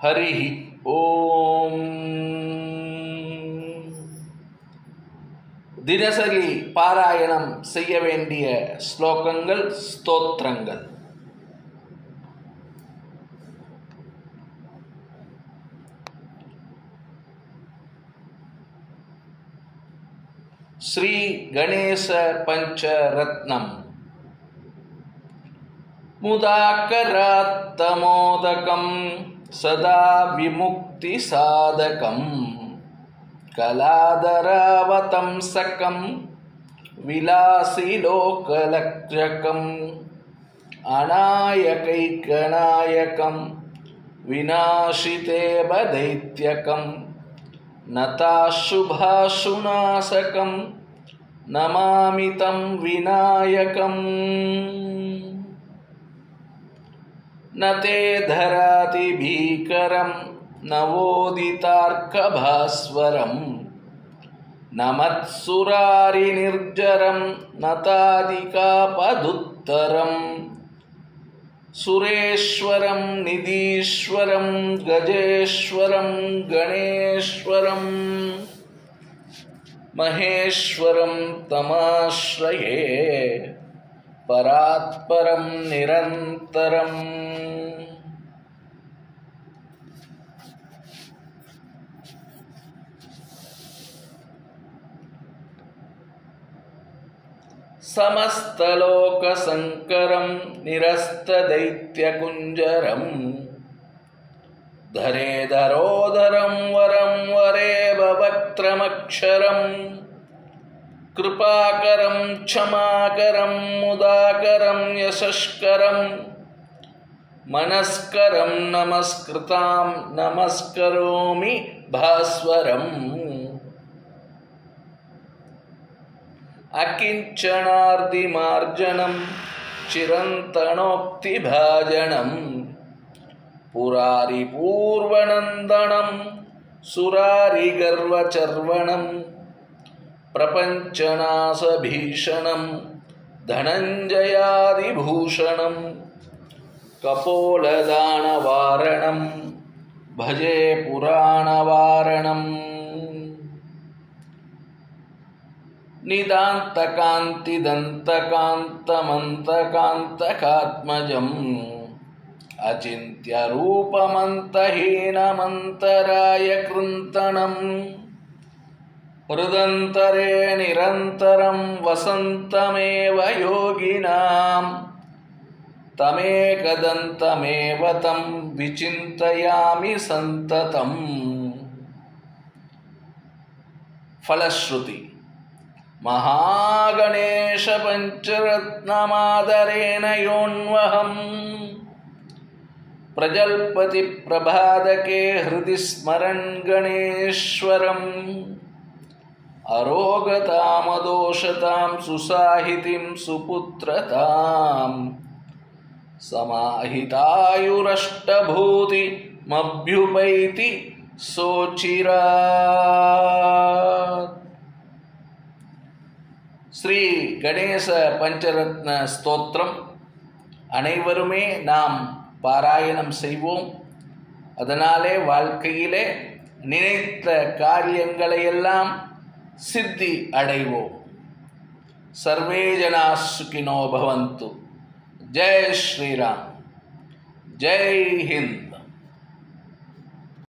ஹரி ஓம். தினசரி பாராயணம் செய்ய வேண்டிய ஸ்லோகங்கள், ஸ்தோத்திரங்கள். ஸ்ரீ கணேச பஞ்சரத்னம். முதாக்கராத்தமோதகம் சதா விமுக்தி சாதகம் கலாதராவதம்சகம் விலாசிலோகலக்ஷகம் அநாயகைக்கநாயகம் விநாசிதேவ தைத்யகம் நதாசுபாசுநாசகம் நமாமி தம் விநாயகம். நதே தராதி பீகரம் நவோதிதார்க்கபாஸ்வரம் நமத்சுராரி நிர்ஜரம் நதாதிகாபதுத்தரம் சுரேஸ்வரம் நிதீஸ்வரம் கஜேஸ்வரம் கணேஸ்வரம் மகேஸ்வரம் தமாஸ்ரயே பராத்பரம் நிரந்தரம். சமஸ்தலோகசங்கரம் நிரஸ்ததைத்யகுஞ்சரம் தரேதரோதரம் வரம் வரேவ வக்த்ரமக்ஷரம் கிருபாகரம் க்ஷமாகரம் முதாகரம் யசஸ்கரம் மனஸ்கரம் நமஸ்கிருதாம் நமஸ்கரோமி பாஸ்வரம். அகிஞ்சனார்திமார்ஜனம் சிரந்தனோக்திபாஜனம் புராரி பூர்வநந்தனம் சுராரி கர்வச்சர்வணம் பிரபஞ்சநாசபீஷணம் தனஞ்சயாதிபூஷணம் கபோலதானவாரணம் பஜே புராணவாரணம். நிதாந்தகாந்திதந்தகாந்தமந்தகாந்தகாத்மஜம் அச்சிந்த்யரூபமந்தஹீனமந்தராய கிருந்தனம் ஹிருதந்தரே நிரந்தரம் வசந்தமேவ யோகினாம் தமேகதந்தமேவ தம் விசிந்தயாமி சந்ததம். ஃபலஸ்ருதி. மகாகணேஷ பஞ்சரத்னமாதரேண யோன்வஹம் பிரஜல்பதி பிரபாதகே ஹிருதி ஸ்மரன் கணேஸ்வரம் அரோகதாமதோஷதாம் சுசாஹிதிம் சுபுத்ரதாம் சமாஹிதாயுரஷ்டபூதி மப்யுபைதி சோச்சிராத். ஸ்ரீ கணேச பஞ்சரத்ன ஸ்தோத்திரம் அனைவருமே நாம் பாராயணம் செய்வோம். அதனாலே வாழ்க்கையிலே நினைத்த காரியங்களையெல்லாம் சித்தி அடைவோம். சர்வே ஜனா சுகினோ பவந்து. ஜெய் ஸ்ரீராம். ஜெய் ஹிந்த்.